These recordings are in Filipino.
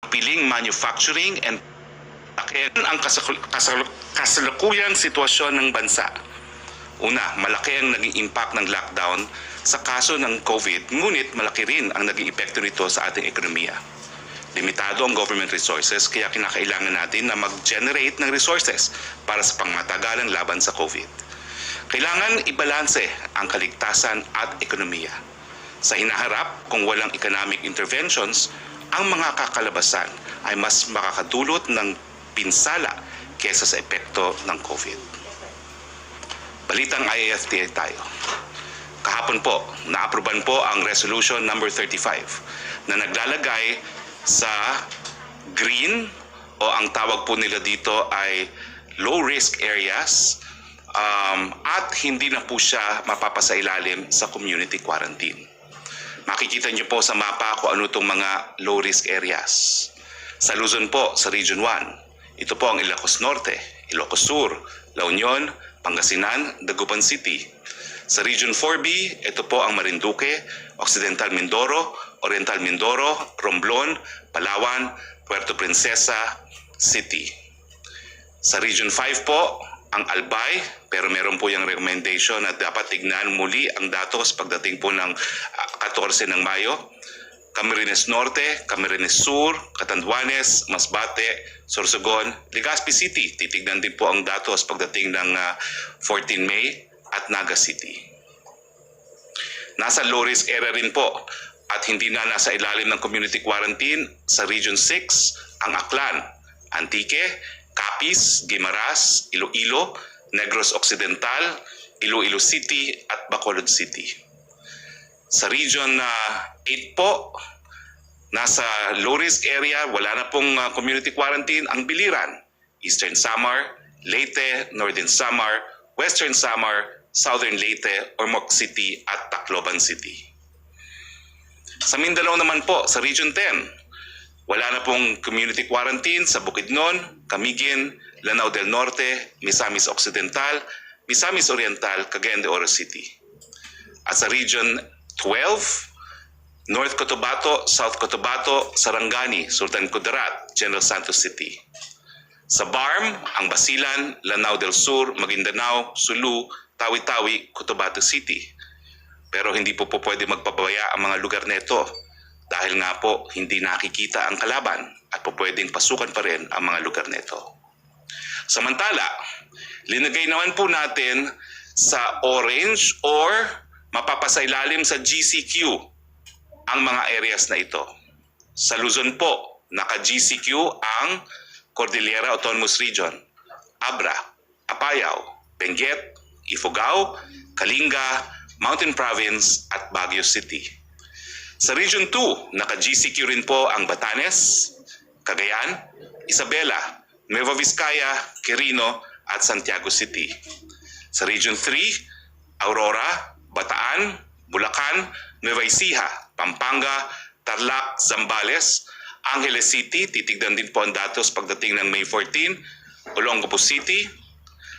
piling manufacturing and ang kasalukuyang sitwasyon ng bansa. Una, malaki ang naging impact ng lockdown sa kaso ng COVID, ngunit malaki rin ang naging epekto nito sa ating ekonomiya. Limitado ang government resources, kaya kinakailangan natin na mag-generate ng resources para sa pangmatagalang laban sa COVID. Kailangan ibalanse ang kaligtasan at ekonomiya. Sa hinaharap, kung walang economic interventions, ang mga kakalabasan ay mas makakadulot ng pinsala kesa sa epekto ng COVID. Balitang IAFTA tayo. Kahapon po, naapruban po ang Resolution number 35 na naglalagay sa green o ang tawag po nila dito ay low-risk areas at hindi na po siya mapapasailalim sa community quarantine. Makikita niyo po sa mapa kung ano itong mga low-risk areas. Sa Luzon po, sa Region 1, ito po ang Ilocos Norte, Ilocos Sur, La Union, Pangasinan, Dagupan City. Sa Region 4B, ito po ang Marinduque, Occidental Mindoro, Oriental Mindoro, Romblon, Palawan, Puerto Princesa City. Sa Region 5 po, ang Albay, pero meron po yung recommendation na dapat tignan muli ang datos pagdating po ng 14 ng Mayo. Camarines Norte, Camarines Sur, Catanduanes, Masbate, Sorsogon, Legazpi City. Titignan din po ang datos pagdating ng 14 May at Naga City. Nasa low-risk area rin po at hindi na nasa ilalim ng community quarantine sa Region 6, ang Aklan, Antique, Capiz, Guimaras, Iloilo, Negros Occidental, Iloilo City at Bacolod City. Sa Region 8 po, nasa low-risk area, wala na pong community quarantine, ang Biliran, Eastern Samar, Leyte, Northern Samar, Western Samar, Southern Leyte, Ormoc City at Tacloban City. Sa Mindanao naman po, sa Region 10, wala na pong community quarantine sa Bukidnon, Camiguin, Lanao del Norte, Misamis Occidental, Misamis Oriental, Cagayan de Oro City. At sa Region 12, North Cotabato, South Cotabato, Sarangani, Sultan Kudarat, General Santos City. Sa BARM, ang Basilan, Lanao del Sur, Maguindanao, Sulu, Tawi-Tawi, Cotabato City. Pero hindi po pwede magpabaya ang mga lugar nito dahil nga po hindi nakikita ang kalaban at po pwedeng pasukan pa rin ang mga lugar nito. Samantala, linagay naman po natin sa orange or mapapasailalim sa GCQ ang mga areas na ito. Sa Luzon po, naka-GCQ ang Cordillera Autonomous Region, Abra, Apayao, Benguet, Ifugao, Kalinga, Mountain Province at Baguio City. Sa Region 2, naka-GCQ rin po ang Batanes, Cagayan, Isabela, Nueva Vizcaya, Quirino at Santiago City. Sa Region 3, Aurora, Bataan, Bulacan, Nueva Ecija, Pampanga, Tarlac, Zambales, Angeles City, titignan din po ang datos pagdating ng May 14, Olongapo City.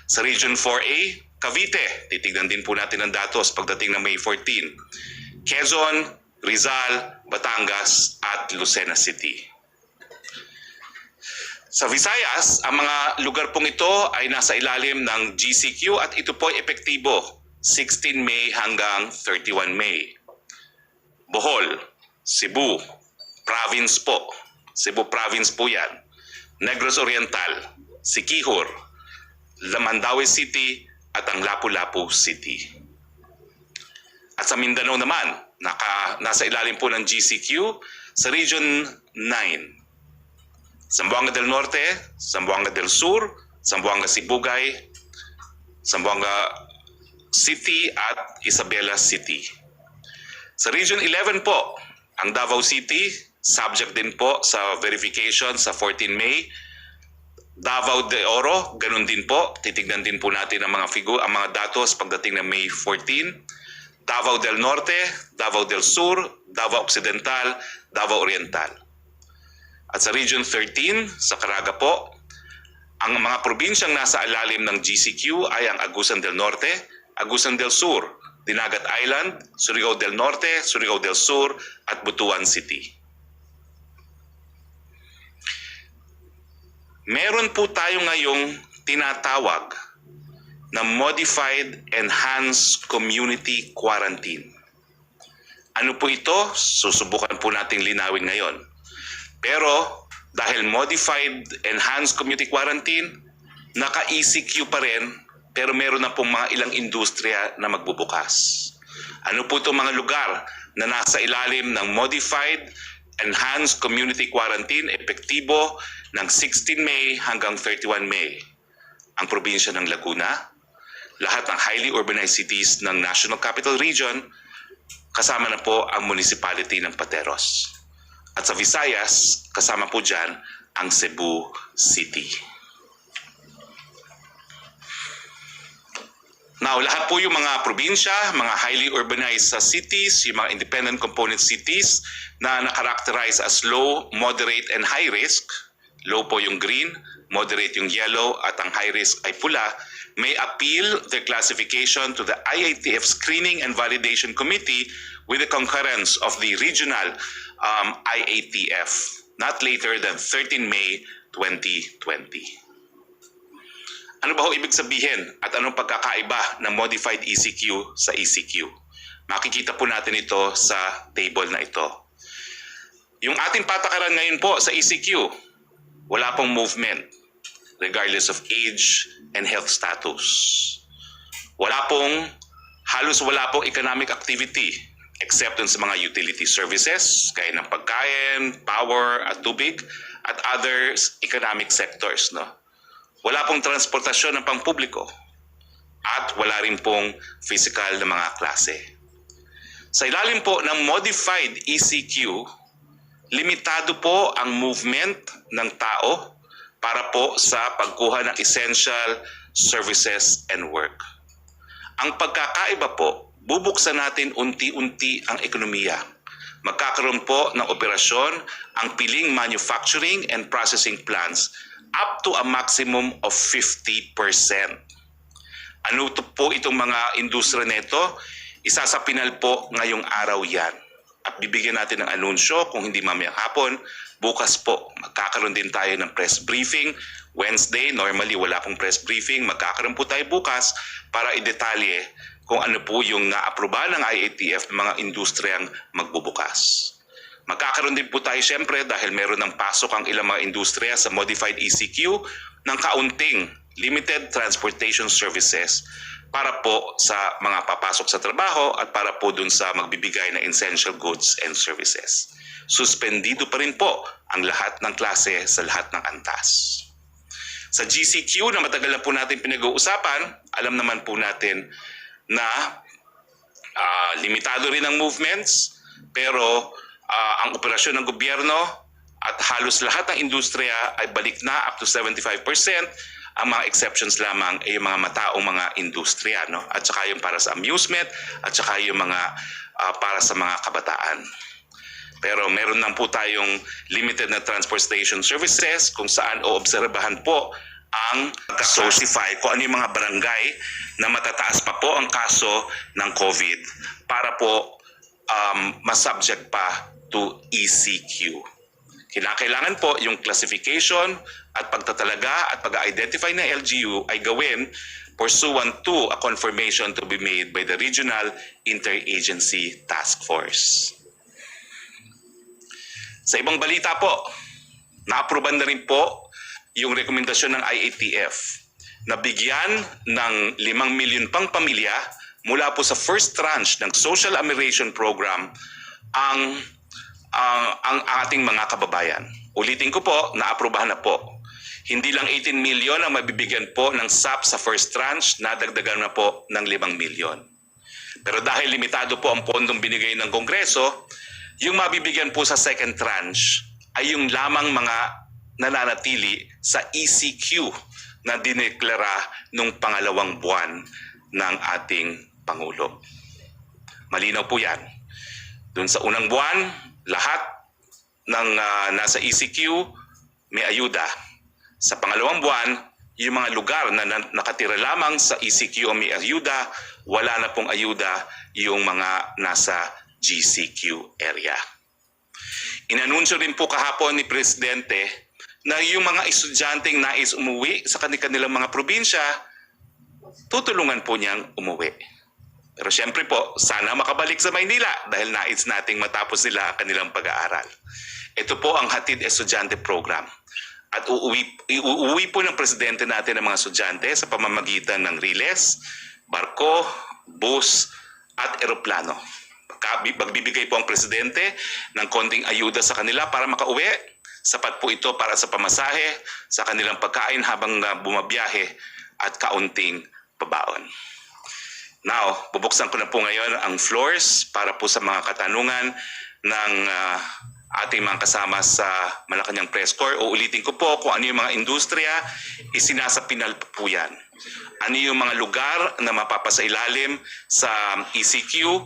Sa Region 4A, Cavite, titignan din po natin ang datos pagdating ng May 14, Quezon, Rizal, Batangas at Lucena City. Sa Visayas, ang mga lugar pong ito ay nasa ilalim ng GCQ at ito po ay epektibo 16 May hanggang 31 May. Bohol, Cebu, Province po. Cebu Province po yan. Negros Oriental, Siquijor, Mandaue City at ang Lapu-Lapu City. At sa Mindanao naman, nasa ilalim po ng GCQ sa Region 9. Zamboanga del Norte, Zamboanga del Sur, Zamboanga Sibugay, Zamboanga City at Isabela City. Sa Region 11 po, ang Davao City, subject din po sa verification sa 14 May. Davao de Oro, ganun din po. Titignan din po natin ang mga datos pagdating ng May 14. Davao del Norte, Davao del Sur, Davao Occidental, Davao Oriental. At sa Region 13, sa Caraga po, ang mga probinsyang nasa ilalim ng GCQ ay ang Agusan del Norte, Agusan del Sur, Dinagat Island, Surigao del Norte, Surigao del Sur at Butuan City. meron po tayo ngayong tinatawag na Modified Enhanced Community Quarantine. Ano po ito? Susubukan po nating linawin ngayon. Pero dahil Modified Enhanced Community Quarantine, naka-ECQ pa rin, pero meron na pong mga ilang industriya na magbubukas. Ano po itong mga lugar na nasa ilalim ng Modified Enhanced Community Quarantine, epektibo ng 16 May hanggang 31 May? Ang probinsya ng Laguna, lahat ng highly urbanized cities ng National Capital Region, kasama na po ang municipality ng Pateros. At sa Visayas, kasama po dyan ang Cebu City. Now, lahat po yung mga probinsya, mga highly urbanized cities, yung mga independent component cities na nakarakterize as low, moderate, and high risk. Low po yung green, moderate yung yellow, at ang high risk ay pula, may appeal their classification to the IATF Screening and Validation Committee with the concurrence of the regional IATF, not later than 13 May 2020. Ano ba ho ibig sabihin at anong pagkakaiba ng Modified ECQ sa ECQ? Makikita po natin ito sa table na ito. Yung ating patakaran ngayon po sa ECQ, wala pong movement regardless of age and health status. Halos wala pong economic activity except dun sa mga utility services, gaya ng pagkain, power at tubig, at other economic sectors. No? Wala pong transportasyon ng pampubliko at wala rin pong physical na mga klase. Sa ilalim po ng Modified ECQ, limitado po ang movement ng tao para po sa pagkuha ng essential services and work. Ang pagkakaiba po, bubuksan natin unti-unti ang ekonomiya. Magkakaroon po ng operasyon ang piling manufacturing and processing plants up to a maximum of 50%. Ano po itong mga industriya nito? Isasapinal po ngayong araw yan. At bibigyan natin ng anunsyo kung hindi mamayang hapon. Bukas po, magkakaroon din tayo ng press briefing. Wednesday, normally wala pong press briefing. Magkakaroon po tayo bukas para idetalye kung ano po yung naapruba ng IATF ng mga industriyang magbubukas. Magkakaroon din po tayo siyempre dahil meron ng pasok ang ilang mga industriya sa Modified ECQ ng kaunting limited transportation services para po sa mga papasok sa trabaho at para po dun sa magbibigay ng essential goods and services. Suspendido pa rin po ang lahat ng klase sa lahat ng antas. Sa GCQ na matagal na po natin pinag-uusapan, alam naman po natin na limitado rin ang movements, pero ang operasyon ng gobyerno at halos lahat ng industriya ay balik na up to 75%. Ang mga exceptions lamang ay yung mga mataong mga industriya, no? At saka yung para sa amusement at saka yung mga para sa mga kabataan. Pero meron lang po tayong limited na transportation services kung saan oobserbahan po ang socify kung ano yung mga barangay na matataas pa po ang kaso ng COVID para po masubject pa to ECQ. Kinakailangan po yung classification at pagtatalaga at pag-identify ng LGU ay gawin pursuant to a confirmation to be made by the Regional Interagency Task Force. Sa ibang balita po, naaproban na rin po yung rekomendasyon ng IATF na bigyan ng 5 milyon pang pamilya mula po sa first tranche ng Social Amelioration Program ang ating mga kababayan. Ulitin ko po, naaprubahan na po. Hindi lang 18 milyon ang mabibigyan po ng SAP sa first tranche, nadagdagan na po ng 5 milyon. Pero dahil limitado po ang pondong binigay ng Kongreso, yung mabibigyan po sa second tranche ay yung lamang mga nananatili sa ECQ na dineklara nung pangalawang buwan ng ating Pangulo. Malinaw po yan. Doon sa unang buwan, lahat ng nasa ECQ may ayuda. Sa pangalawang buwan, yung mga lugar na nakatira lamang sa ECQ o may ayuda, wala na pong ayuda yung mga nasa GCQ area. Inanunsyo rin po kahapon ni Presidente na yung mga estudyanteng nais umuwi sa kanilang mga probinsya, tutulungan po niyang umuwi. Pero siyempre po, sana makabalik sa Maynila dahil nais nating matapos nila ang kanilang pag-aaral. Ito po ang Hatid Estudyante Program. At uuwi po ng presidente natin ang mga estudyante sa pamamagitan ng riles, barko, bus, at eroplano. Magbibigay po ang presidente ng konting ayuda sa kanila para makauwi. Sapat po ito para sa pamasahe, sa kanilang pagkain habang bumabiyahe at kaunting pabaon. Now, bubuksan ko na po ngayon ang floors para po sa mga katanungan ng ating mga kasama sa Malacanang Press Corps. Uulitin ko po kung ano yung mga industriya, isinasapinal po yan. Ano yung mga lugar na mapapasailalim sa ECQ,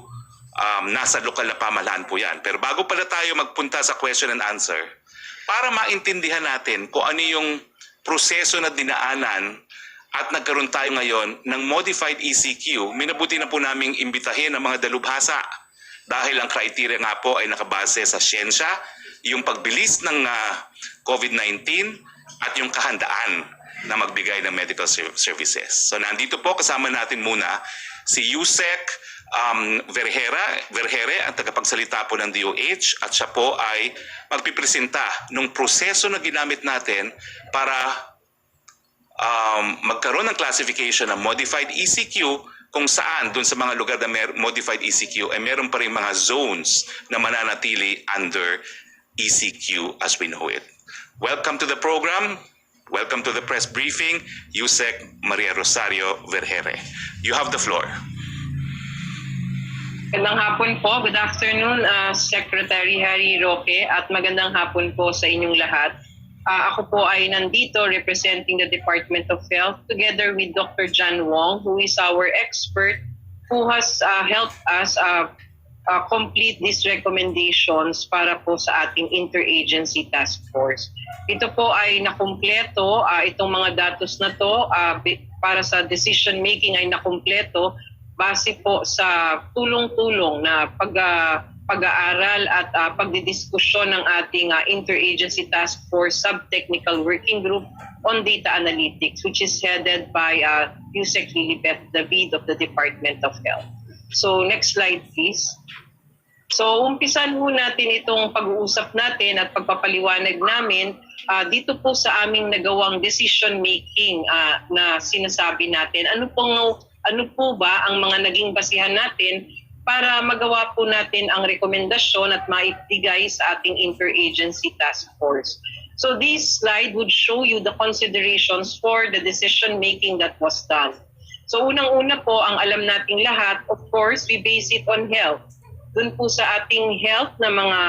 nasa lokal na pamahalaan po yan. Pero bago pala tayo magpunta sa question and answer, para maintindihan natin kung ano yung proseso na dinaanan at nagkaroon tayo ngayon ng modified ECQ, minabuti na po naming imbitahin ang mga dalubhasa dahil ang criteria nga po ay nakabase sa siyensya, yung pagbilis ng COVID-19 at yung kahandaan na magbigay ng medical services. So nandito po kasama natin muna si ECQ Vergere, ang tagapagsalita po ng DOH, at siya po ay magpipresenta ng proseso na ginamit natin para magkaroon ng classification ng modified ECQ kung saan dun sa mga lugar na modified ECQ ay meron pa rin mga zones na mananatili under ECQ as we know it. Welcome to the program. Welcome to the press briefing, ECQ Maria Rosario Vergere. You have the floor. Magandang hapon po. Good afternoon, Secretary Harry Roque, at magandang hapon po sa inyong lahat. Ako po ay nandito representing the Department of Health together with Dr. John Wong, who is our expert who has helped us complete these recommendations para po sa ating interagency task force. Ito po ay nakumpleto, itong mga datos na to para sa decision making ay nakumpleto base po sa tulong-tulong na pag-aaral at pagdidiskusyon ng ating interagency task force sub-technical working group on data analytics, which is headed by ECQ Lilibet David of the Department of Health. So next slide please. So umpisan po natin itong pag-uusap natin at pagpapaliwanag namin dito po sa aming nagawang decision making na sinasabi natin. Ano po ba ang mga naging basihan natin para magawa po natin ang rekomendasyon at maibigay sa ating interagency task force. So this slide would show you the considerations for the decision making that was done. So unang-una po, ang alam nating lahat, of course, we base it on health. Doon po sa ating health na mga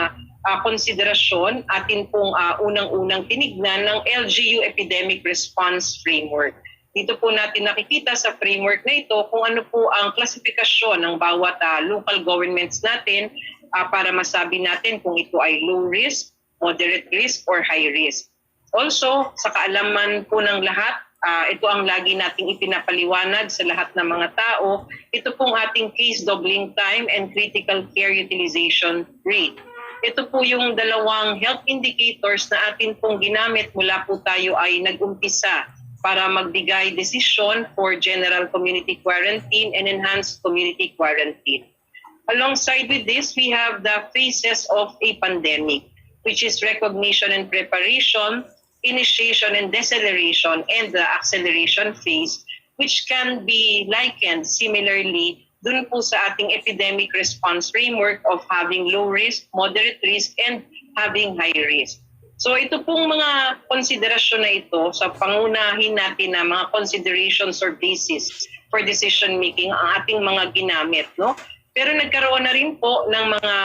konsiderasyon, atin pong unang-unang tinignan ng LGU Epidemic Response Framework. Dito po natin nakikita sa framework na ito kung ano po ang klasifikasyon ng bawat local governments natin para masabi natin kung ito ay low risk, moderate risk, or high risk. Also, sa kaalaman po ng lahat, ito ang lagi nating ipinapaliwanag sa lahat ng mga tao, ito pong ating case doubling time and critical care utilization rate. Ito po yung dalawang health indicators na atin pong ginamit mula po tayo ay nag-umpisa para magbigay desisyon for general community quarantine and enhanced community quarantine. Alongside with this, we have the phases of a pandemic, which is recognition and preparation, initiation and deceleration, and the acceleration phase, which can be likened similarly dun po sa ating epidemic response framework of having low risk, moderate risk, and having high risk. So ito pong mga konsiderasyon na ito sa pangunahin natin na mga considerations or basis for decision making ang ating mga ginamit, no? Pero nagkaroon na rin po ng mga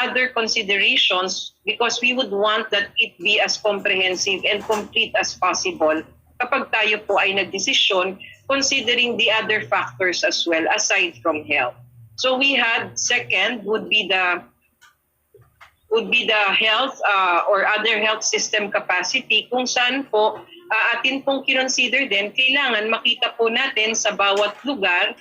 other considerations because we would want that it be as comprehensive and complete as possible kapag tayo po ay nagdesisyon considering the other factors as well aside from health. So we had second would be the health or other health system capacity kung saan po atin pong kinonsider din kailangan makita po natin sa bawat lugar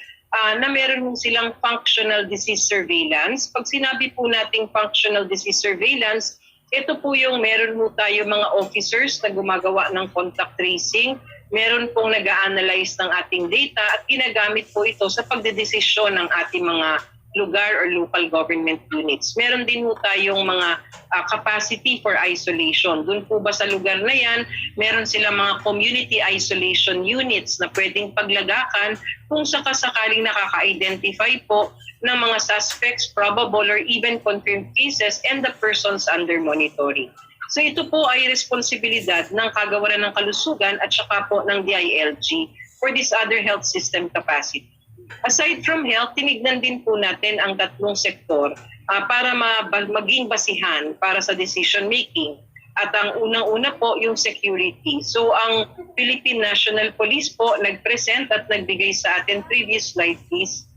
na meron silang functional disease surveillance. Pag sinabi po nating functional disease surveillance, ito po yung meron po tayo mga officers na gumagawa ng contact tracing, meron pong nag-a-analyze ng ating data at ginagamit po ito sa pagdedesisyon ng ating mga lugar or local government units. Meron din po tayong mga capacity for isolation. Doon po ba sa lugar na yan, meron silang mga community isolation units na pwedeng paglagakan kung sakasakaling nakaka-identify po ng mga suspects, probable or even confirmed cases and the persons under monitoring. So ito po ay responsibilidad ng Kagawaran ng Kalusugan at saka po ng DILG for this other health system capacity. Aside from health, tinignan din po natin ang tatlong sektor para maging basihan para sa decision making. At ang unang-una po yung security. So ang Philippine National Police po nag-present at nagbigay sa atin, previous slide please,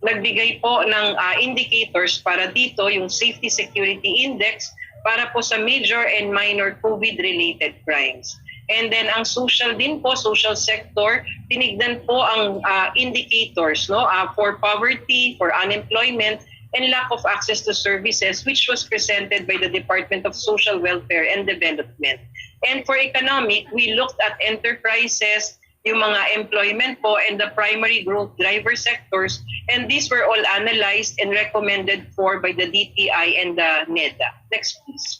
nagbigay po ng indicators para dito, yung Safety Security Index para po sa major and minor COVID-related crimes. And then ang social din po, social sector, tinignan po ang indicators for poverty, for unemployment, and lack of access to services, which was presented by the Department of Social Welfare and Development. And for economic, we looked at enterprises, yung mga employment po, and the primary growth driver sectors, and these were all analyzed and recommended for by the DTI and the NEDA. Next, please.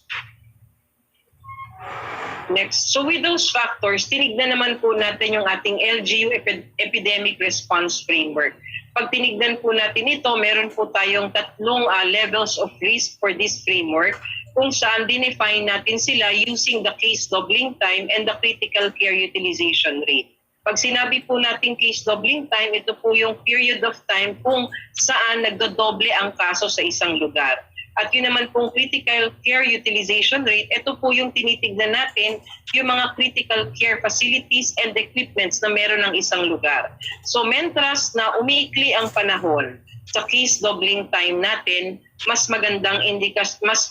Next. So with those factors, tinignan naman po natin yung ating LGU Epidemic Response Framework. Pag tinignan po natin ito, meron po tayong tatlong levels of risk for this framework kung saan dinefine natin sila using the case doubling time and the critical care utilization rate. Pag sinabi po natin case doubling time, ito po yung period of time kung saan nagdodoble ang kaso sa isang lugar. At yun naman pong critical care utilization rate, ito po yung tinitignan natin, yung mga critical care facilities and equipments na meron ng isang lugar. So mentras na umiikli ang panahon sa case doubling time natin, mas magandang mas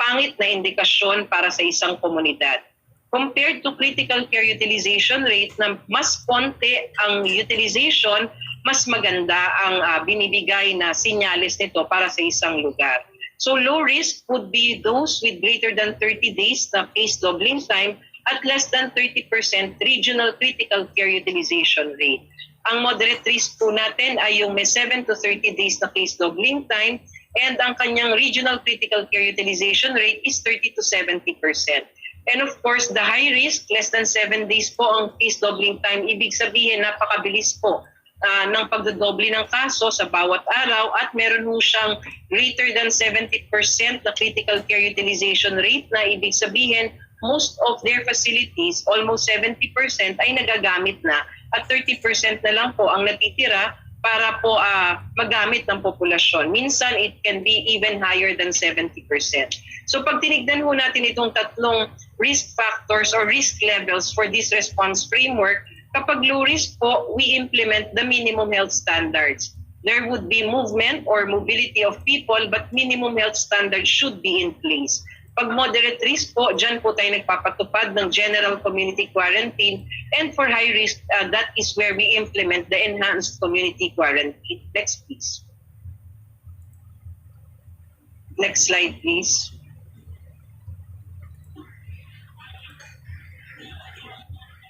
pangit na indikasyon para sa isang komunidad. Compared to critical care utilization rate na mas konti ang utilization, mas maganda ang binibigay na sinyales nito para sa isang lugar. So low risk would be those with greater than 30 days na case doubling time at less than 30% regional critical care utilization rate. Ang moderate risk po natin ay yung may 7 to 30 days na case doubling time and ang kanyang regional critical care utilization rate is 30 to 70%. And of course, the high risk, less than 7 days po ang case doubling time, ibig sabihin napakabilis po ng pagdodoble ng kaso sa bawat araw at meron ho siyang greater than 70% na critical care utilization rate na ibig sabihin most of their facilities, almost 70% ay nagagamit na at 30% na lang po ang natitira para po magamit ng populasyon. Minsan it can be even higher than 70%. So pag tinignan ho natin itong tatlong risk factors or risk levels for this response framework, kapag low risk po, we implement the minimum health standards. There would be movement or mobility of people, but minimum health standards should be in place. Pag moderate risk po, dyan po tayo nagpapatupad ng general community quarantine. And for high risk, that is where we implement the enhanced community quarantine. Next, please. Next slide, please.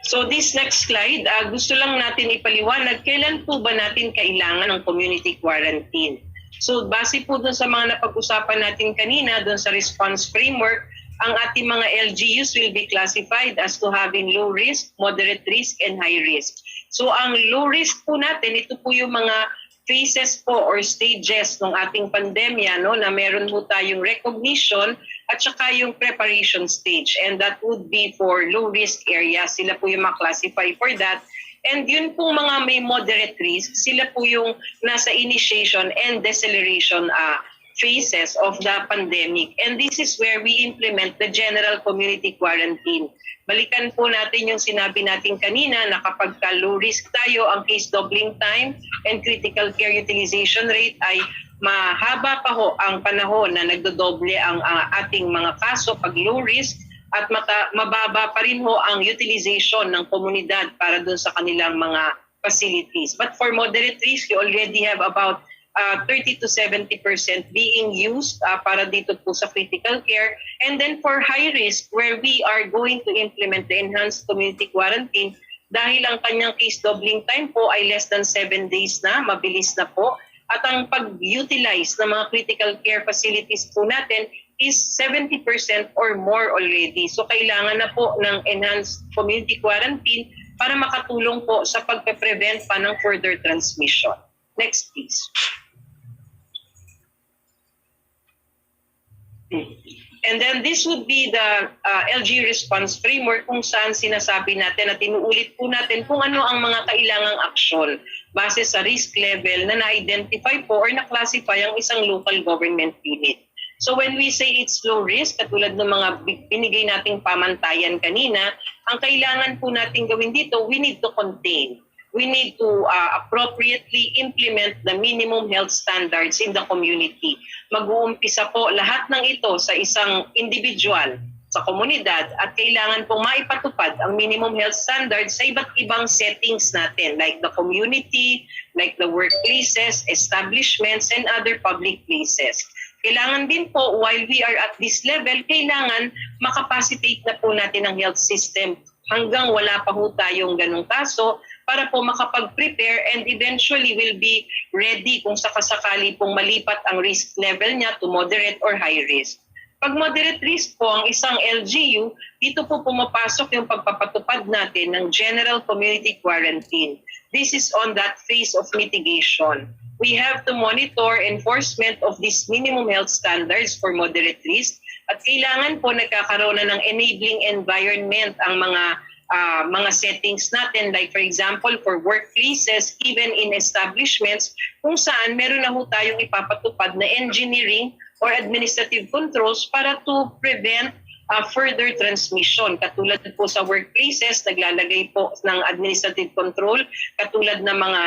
So this next slide, gusto lang natin ipaliwanag, kailan po ba natin kailangan ng community quarantine? So base po dun sa mga napag-usapan natin kanina, dun sa response framework, ang ating mga LGUs will be classified as to having low risk, moderate risk, and high risk. So ang low risk po natin, ito po yung mga phases po or stages ng ating pandemya, na meron po tayong recognition at saka yung preparation stage, and that would be for low risk areas. Sila po yung ma-classify for that. And yun po mga may moderate risk, sila po yung nasa initiation and deceleration phases of the pandemic. And this is where we implement the general community quarantine. Balikan po natin yung sinabi natin kanina na kapag low risk tayo, ang case doubling time and critical care utilization rate ay mahaba pa ho ang panahon na nagdodoble ang ating mga kaso pag low risk at mababa pa rin ho ang utilization ng komunidad para dun sa kanilang mga facilities. But for moderate risk, you already have about 30 to 70% being used para dito po sa critical care. And then for high risk, where we are going to implement the enhanced community quarantine, dahil ang kanyang case doubling time po ay less than 7 days na, mabilis na po. At ang pag-utilize ng mga critical care facilities po natin is 70% or more already. So kailangan na po ng enhanced community quarantine para makatulong po sa pagpe-prevent pa ng further transmission. Next please. And then this would be the LG response framework kung saan sinasabi natin at inuulit po natin kung ano ang mga kailangang aksyon base sa risk level na na-identify po or na-classify ang isang local government unit. So when we say it's low risk, katulad ng mga binigay nating pamantayan kanina, ang kailangan po natin gawin dito, we need to contain. We need to appropriately implement the minimum health standards in the community. Mag-uumpisa po lahat ng ito sa isang individual, sa komunidad, at kailangan po maipatupad ang minimum health standards sa iba't ibang settings natin, like the community, like the workplaces, establishments, and other public places. Kailangan din po, while we are at this level, kailangan makapacitate na po natin ang health system hanggang wala pa ho tayong ganong kaso, para po makapag-prepare and eventually will be ready kung sakasakali pong malipat ang risk level niya to moderate or high risk. Pag moderate risk po ang isang LGU, dito po pumapasok yung pagpapatupad natin ng general community quarantine. This is on that phase of mitigation. We have to monitor enforcement of these minimum health standards for moderate risk at kailangan po nagkakaroon na ng enabling environment ang mga settings natin, like for example for workplaces, even in establishments kung saan meron na ho tayong ipapatupad na engineering or administrative controls para to prevent further transmission. Katulad po sa workplaces, naglalagay po ng administrative control, katulad ng mga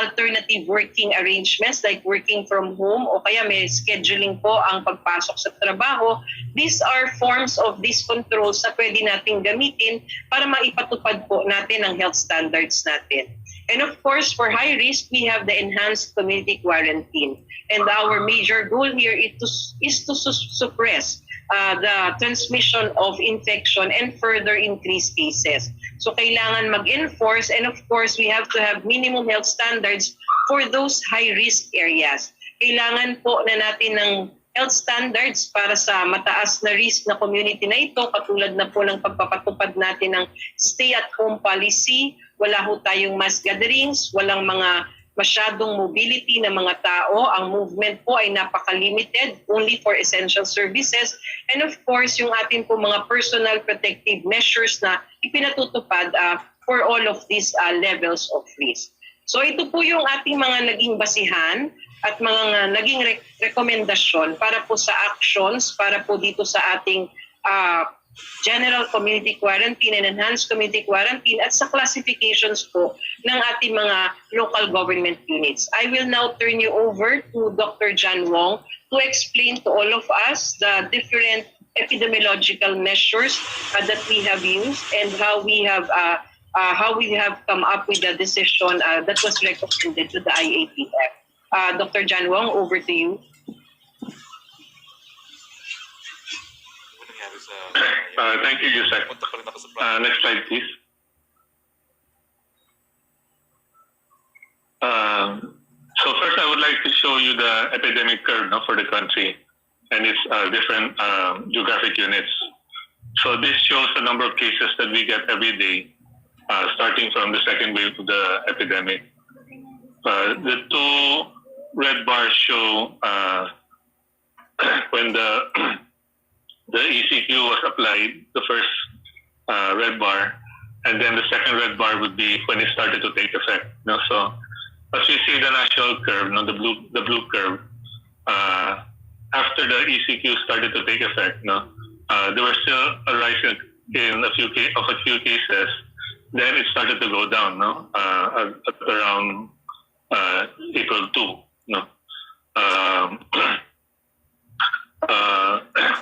alternative working arrangements like working from home o kaya may scheduling po ang pagpasok sa trabaho. These are forms of these controls na pwede nating gamitin para maipatupad po natin ang health standards natin. And of course, for high risk, we have the enhanced community quarantine. And our major goal here is to suppress the transmission of infection and further increase cases. So kailangan mag-enforce, and of course, we have to have minimum health standards for those high-risk areas. Kailangan po na natin ng health standards para sa mataas na risk na community na ito, katulad na po ng pagpapatupad natin ng stay-at-home policy, wala ho tayong mass gatherings, walang mga masyadong mobility ng mga tao. Ang movement po ay napaka-limited, only for essential services. And of course, yung atin po mga personal protective measures na ipinatutupad for all of these levels of risk. So ito po yung ating mga naging basihan at mga naging rekomendasyon para po sa actions, para po dito sa ating general community quarantine and enhanced community quarantine at sa classifications po ng ating mga local government units. I will now turn you over to Dr. John Wong to explain to all of us the different epidemiological measures that we have used and how we have come up with the decision that was recommended to the IATF. Dr. John Wong, over to you. Thank you, Yusek. Next slide, please. So first, I would like to show you the epidemic curve for the country and its different geographic units. So this shows the number of cases that we get every day, starting from the second wave of the epidemic. The two red bars show when the ECQ was applied, the first red bar, and then the second red bar would be when it started to take effect. So as you see the national curve, the blue curve, after the ECQ started to take effect, there was still a rise in a few cases. Then it started to go down, at around April 2.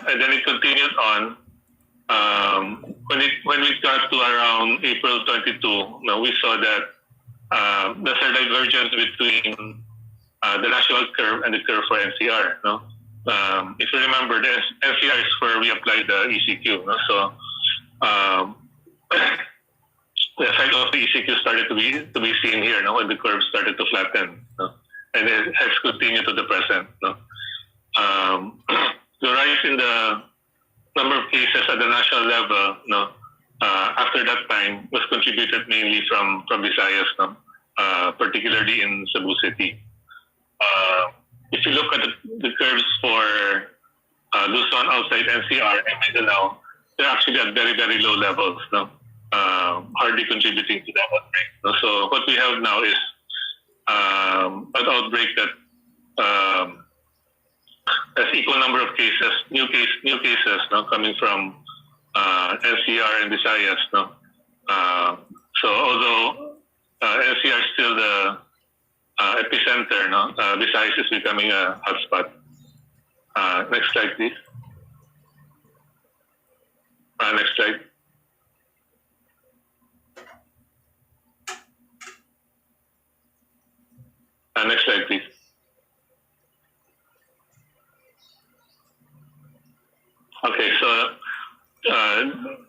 And then it continued on. When we got to around April 22, we saw that there's a divergence between the national curve and the curve for NCR. No? If you remember, the NCR is where we apply the ECQ. No? So the effect of the ECQ started to be seen here, no? When the curve started to flatten, no? And it has continued to the present. No? The rise in the number of cases at the national level, no, after that time was contributed mainly from Visayas, no, particularly in Cebu City. If you look at the curves for Luzon outside NCR and Mindanao, they're actually at very, very low levels, no, hardly contributing to the outbreak. No? So what we have now is an outbreak that has equal number of cases, new cases, no, coming from NCR and Visayas, no. So although NCR is still the epicenter, no, Visayas is becoming a hotspot. Next slide, please. Next slide. Next slide, please. Okay, so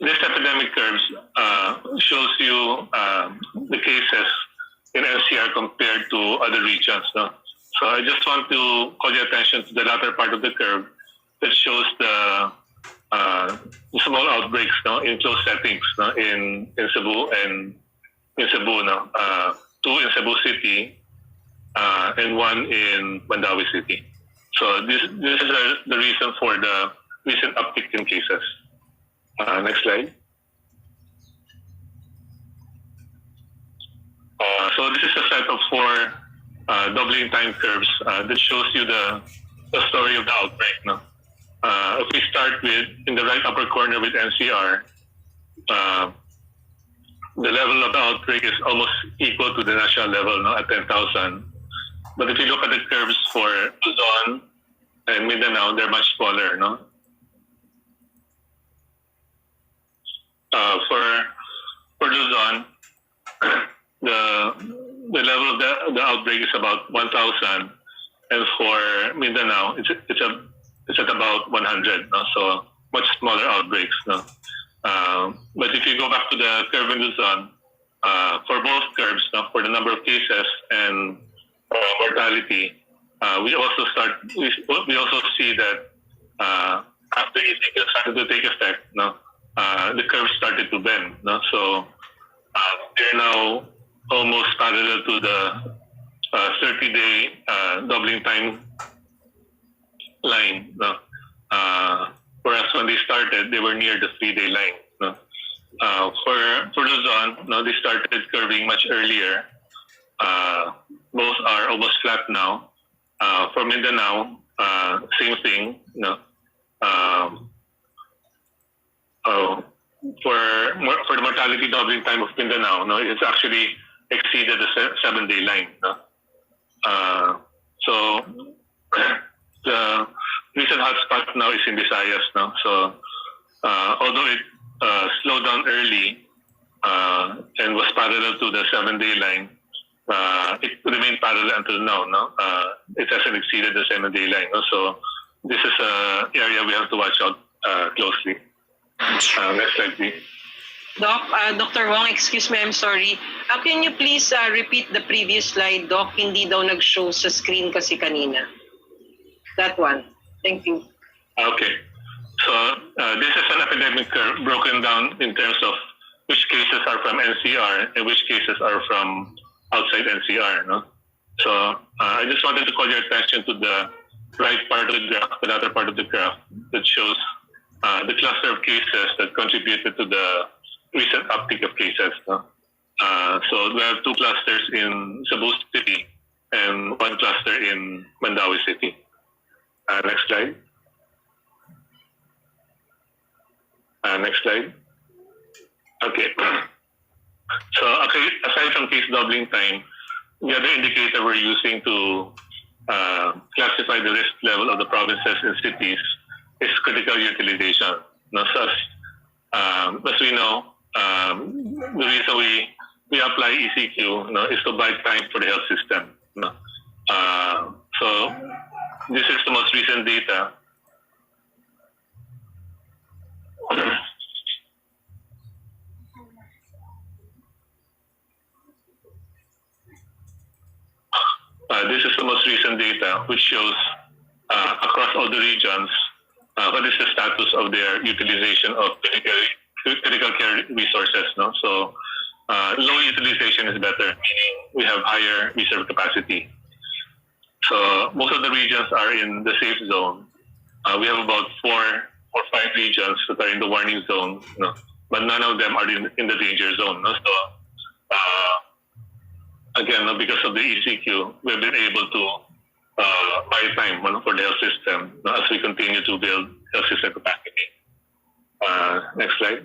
this epidemic curves shows you the cases in NCR compared to other regions. No? So I just want to call your attention to the latter part of the curve that shows the small outbreaks, no, in close settings, no, in Cebu and in Cebu, no, 2 in Cebu City and 1 in Mandawi City. So this is the reason for the recent uptick in cases. Next slide. So this is a set of 4 doubling time curves that shows you the story of the outbreak. No? If we start with, in the right upper corner with NCR, the level of the outbreak is almost equal to the national level, no, at 10,000. But if you look at the curves for Luzon and Mindanao, they're much smaller. No? For Luzon, the level of the outbreak is about 1,000, and for Mindanao, it's at about 100. No? So much smaller outbreaks. No? But if you go back to the curve in Luzon, for both curves, no, for the number of cases and mortality, we also see that after ECQ started to take effect, no, the curve started to bend. No? So they're now almost parallel to the 30-day doubling time line. No? Whereas when they started, they were near the 3-day line. No? For Luzon, no, they started curving much earlier. Both are almost flat now. For Mindanao, same thing. No? For the mortality doubling time of Mindanao, no, it's actually exceeded the 7-day line. No? So the recent hotspot now is in Visayas. No? So although it slowed down early and was parallel to the 7-day line, it remained parallel until now. No? It hasn't exceeded the 7-day line. No? So this is an area we have to watch out closely. Next slide, please. Doc, Dr. Wong, excuse me, I'm sorry. Can you please repeat the previous slide, Doc? Hindi daw nag-show sa screen kasi kanina. That one. Thank you. Okay. So this is an epidemic curve broken down in terms of which cases are from NCR and which cases are from outside NCR. No? So I just wanted to call your attention to the right part of the graph, the latter part of the graph that shows the cluster of cases that contributed to the recent uptick of cases. No? So we have 2 clusters in Cebu City and 1 cluster in Mandawi City. Next slide. Next slide. Okay. So aside from case doubling time, the other indicator we're using to classify the risk level of the provinces and cities is critical utilization. No, so as we know, the reason we apply ECQ, no, is to buy time for the health system. No? So this is the most recent data. This is the most recent data, which shows across all the regions what is the status of their utilization of critical care resources. No, so low utilization is better, meaning we have higher reserve capacity. So most of the regions are in the safe zone. We have about 4 or 5 regions that are in the warning zone, no? But none of them are in the danger zone. No? So again, no, because of the ECQ, we've been able to buy time for the health system, no, as we continue to build health system capacity. Next slide.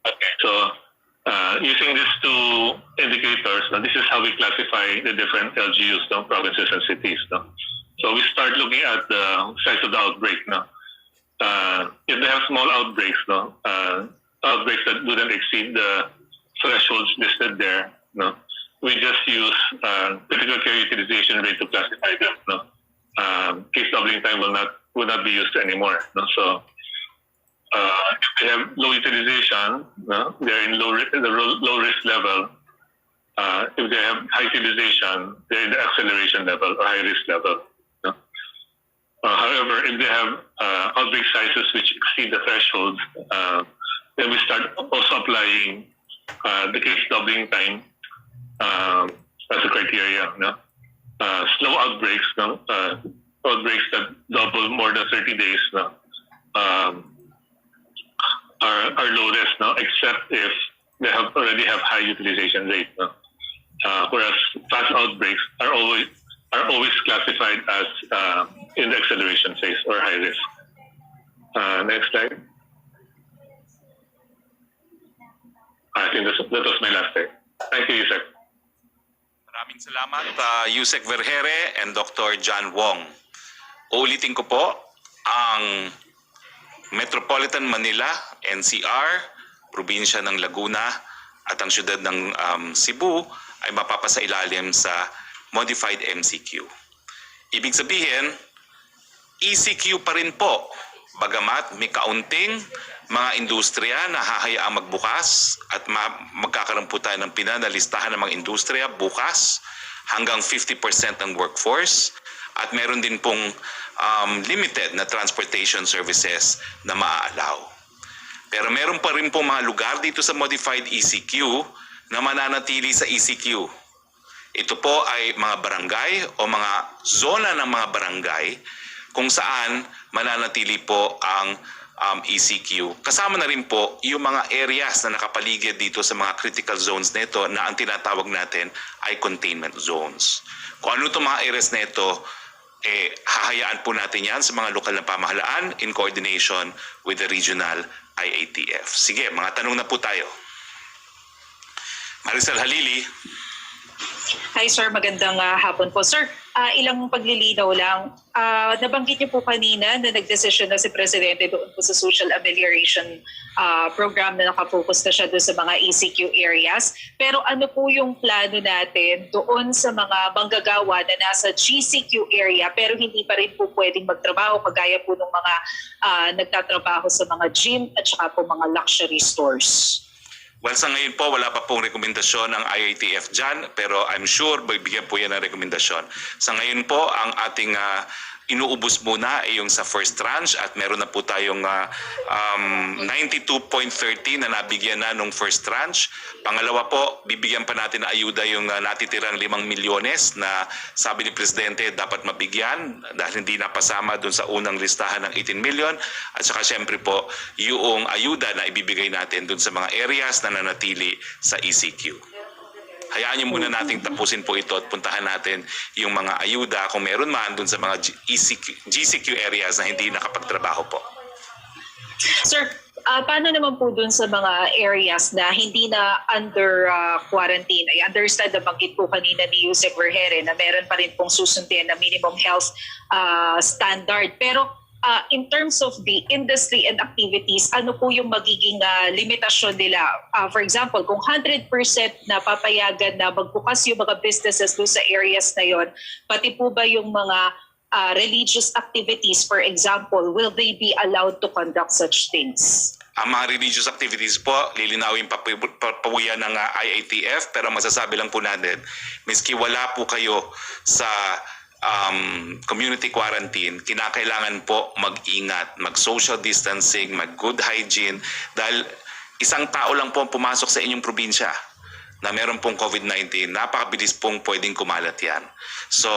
Okay, so using these 2 indicators, this is how we classify the different LGUs, no, provinces and cities. No? So we start looking at the size of the outbreak. No? If they have small outbreaks, no, outbreaks that wouldn't exceed the thresholds listed there, no, we just use critical care utilization rate to classify them. No? Case doubling time will not be used anymore. No? So if they have low utilization, no, they're in low risk level. If they have high utilization, they're in the acceleration level or high risk level. No? However, if they have outbreak sizes which exceed the thresholds, then we start also applying the case doubling time as a criteria. No? Slow outbreaks, no? Outbreaks that double more than 30 days, no? Are low risk, no? Except if they already have high utilization rate. No? Whereas fast outbreaks are always classified as in the acceleration phase or high risk. Next slide. I think that was my last slide. Thank you, Yusek. Maraming salamat, Yusek Vergere and Dr. John Wong. Uulitin ko po, ang Metropolitan Manila, NCR, probinsya ng Laguna at ang syudad ng Cebu ay mapapasailalim sa modified MCQ. Ibig sabihin, ECQ pa rin po, bagamat may kaunting mga industriya na hahayaang magbukas at magkakaroon po tayo ng pinanalistahan ng mga industriya bukas hanggang 50% ng workforce at meron din pong limited na transportation services na maaalaw. Pero meron pa rin pong mga lugar dito sa modified ECQ na mananatili sa ECQ. Ito po ay mga barangay o mga zona ng mga barangay kung saan mananatili po ang ECQ. Kasama na rin po yung mga areas na nakapaligid dito sa mga critical zones nito na ang tinatawag natin ay containment zones. Kung ano itong mga areas nito, hahayaan po natin yan sa mga lokal na pamahalaan in coordination with the regional IATF. Sige, mga tanong na po tayo. Maricel Halili. Hi sir, magandang hapon po. Sir, ilang paglilinaw lang. Nabanggit niyo po kanina na nagdesisyon na si Presidente doon po sa social amelioration program na nakapokus na siya doon sa mga ECQ areas. Pero ano po yung plano natin doon sa mga manggagawa na nasa GCQ area pero hindi pa rin po pwedeng magtrabaho kagaya po ng mga nagtatrabaho sa mga gym at saka po mga luxury stores? Well, sa ngayon po, wala pa pong rekomendasyon ng IATF dyan, pero I'm sure bibigyan po yan ng rekomendasyon. Sa ngayon po, ang ating inuubos muna ay yung sa first tranche at meron na po tayong 92.30 na nabigyan na nung first tranche. Pangalawa po, bibigyan pa natin na ayuda yung natitirang 5 milyones na sabi ni Presidente dapat mabigyan dahil hindi napasama dun sa unang listahan ng 18 million. At saka syempre po, yung ayuda na ibibigay natin dun sa mga areas na nanatili sa ECQ. Hayaan niyo muna nating tapusin po ito at puntahan natin yung mga ayuda kung meron man dun sa mga GCQ areas na hindi nakapagtrabaho po. Sir, paano naman po dun sa mga areas na hindi na under quarantine? I understand na banggit po kanina ni Yusek Vergere na meron pa rin pong susundin na minimum health standard. Pero in terms of the industry and activities, ano po yung magiging limitasyon nila? For example, kung 100% na papayagan na magbukas yung mga businesses doon sa areas na yon, pati po ba yung mga religious activities, for example, will they be allowed to conduct such things? Ang mga religious activities po, lilinawin papuyan ng IATF, pero masasabi lang po natin, miski wala po kayo sa community quarantine, kinakailangan po mag-ingat, mag-social distancing, mag-good hygiene, dahil isang tao lang po ang pumasok sa inyong probinsya na meron pong COVID-19, napakabilis pong pwedeng kumalat yan. So,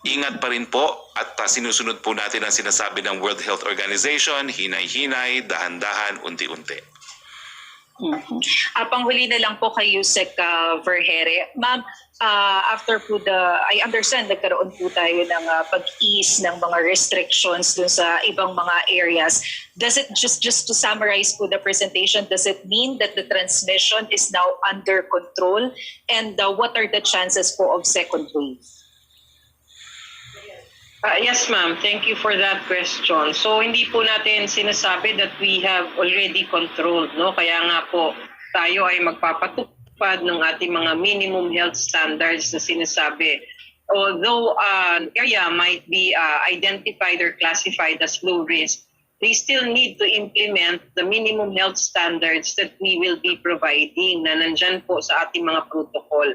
ingat pa rin po at sinusunod po natin ang sinasabi ng World Health Organization, hinay-hinay, dahan-dahan, unti-unti. Panghuli na lang po kay Yusek Vergere. Ma'am, after po I understand nagkaroon po tayo ng pag-ease ng mga restrictions dun sa ibang mga areas. Does it, just to summarize po the presentation, does it mean that the transmission is now under control? And what are the chances po of second wave? Yes, ma'am. Thank you for that question. So, hindi po natin sinasabi that we have already controlled, no? Kaya nga po, tayo ay magpapatupad ng ating mga minimum health standards na sinasabi. Although area might be identified or classified as low risk, they still need to implement the minimum health standards that we will be providing na nandyan po sa ating mga protocol.